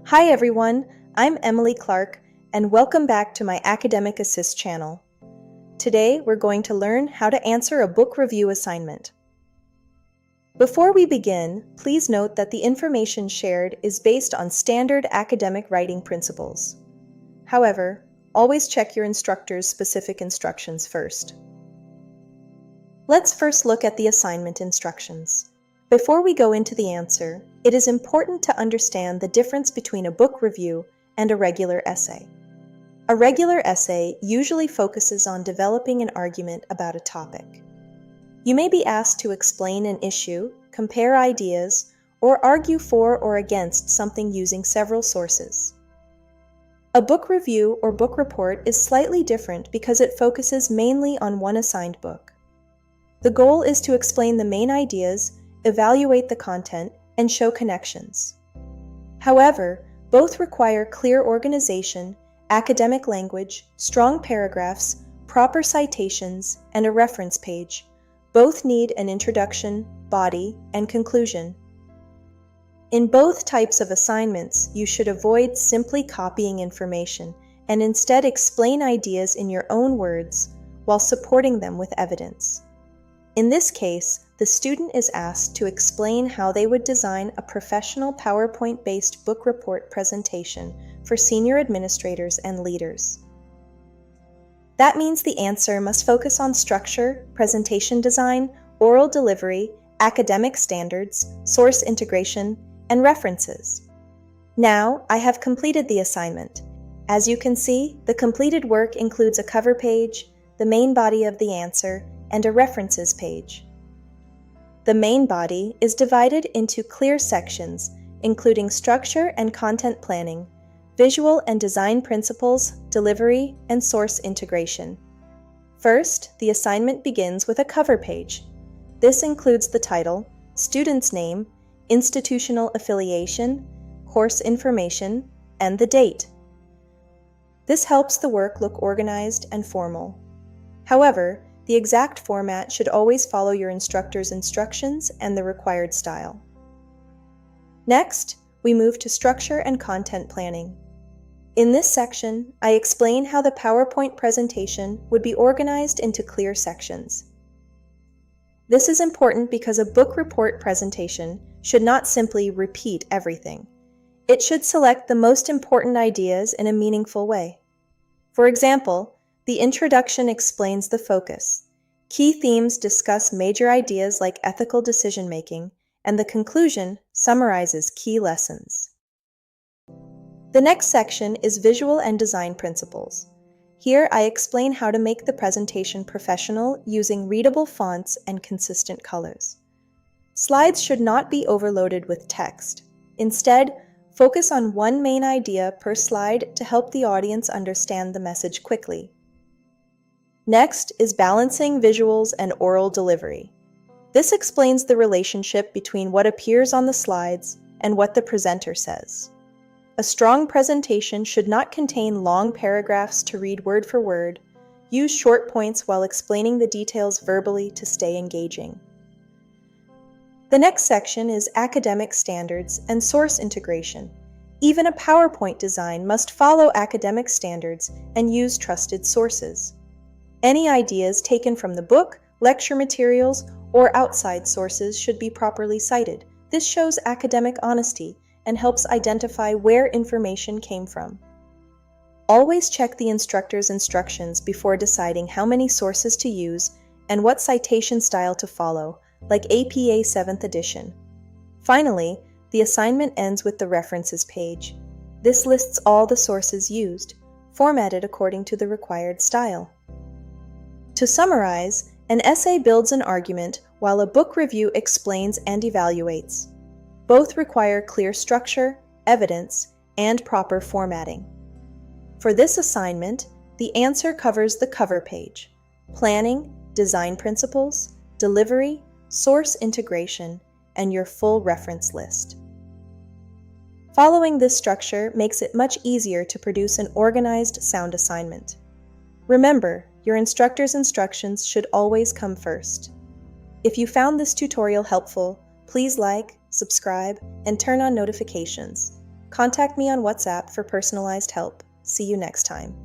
Hi everyone, I'm Emily Clark, and welcome back to my Academic Assist channel. Today we're going to learn how to answer a book review assignment. Before we begin, please note that the information shared is based on standard academic writing principles. However, always check your instructor's specific instructions first. Let's first look at the assignment instructions. Before we go into the answer, it is important to understand the difference between a book review and a regular essay. A regular essay usually focuses on developing an argument about a topic. You may be asked to explain an issue, compare ideas, or argue for or against something using several sources. A book review or book report is slightly different because it focuses mainly on one assigned book. The goal is to explain the main ideas, evaluate the content, and show connections. However, both require clear organization, academic language, strong paragraphs, proper citations, and a reference page. Both need an introduction, body, and conclusion. In both types of assignments, you should avoid simply copying information and instead explain ideas in your own words while supporting them with evidence. In this case, the student is asked to explain how they would design a professional PowerPoint-based book report presentation for senior administrators and leaders. That means the answer must focus on structure, presentation design, oral delivery, academic standards, source integration, and references. Now, I have completed the assignment. As you can see, the completed work includes a cover page, the main body of the answer, and a references page. The main body is divided into clear sections, including structure and content planning, visual and design principles, delivery, and source integration. First, the assignment begins with a cover page. This includes the title, student's name, institutional affiliation, course information, and the date. This helps the work look organized and formal. However, the exact format should always follow your instructor's instructions and the required style. Next, we move to structure and content planning. In this section, I explain how the PowerPoint presentation would be organized into clear sections. This is important because a book report presentation should not simply repeat everything. It should select the most important ideas in a meaningful way. For example, the introduction explains the focus. Key themes discuss major ideas like ethical decision-making, and the conclusion summarizes key lessons. The next section is visual and design principles. Here I explain how to make the presentation professional using readable fonts and consistent colors. Slides should not be overloaded with text. Instead, focus on one main idea per slide to help the audience understand the message quickly. Next is balancing visuals and oral delivery. This explains the relationship between what appears on the slides and what the presenter says. A strong presentation should not contain long paragraphs to read word for word. Use short points while explaining the details verbally to stay engaging. The next section is academic standards and source integration. Even a PowerPoint design must follow academic standards and use trusted sources. Any ideas taken from the book, lecture materials, or outside sources should be properly cited. This shows academic honesty and helps identify where information came from. Always check the instructor's instructions before deciding how many sources to use and what citation style to follow, like APA 7th edition. Finally, the assignment ends with the references page. This lists all the sources used, formatted according to the required style. To summarize, an essay builds an argument while a book review explains and evaluates. Both require clear structure, evidence, and proper formatting. For this assignment, the answer covers the cover page, planning, design principles, delivery, source integration, and your full reference list. Following this structure makes it much easier to produce an organized sound assignment. Remember, your instructor's instructions should always come first. If you found this tutorial helpful, please like, subscribe, and turn on notifications. Contact me on WhatsApp for personalized help. See you next time.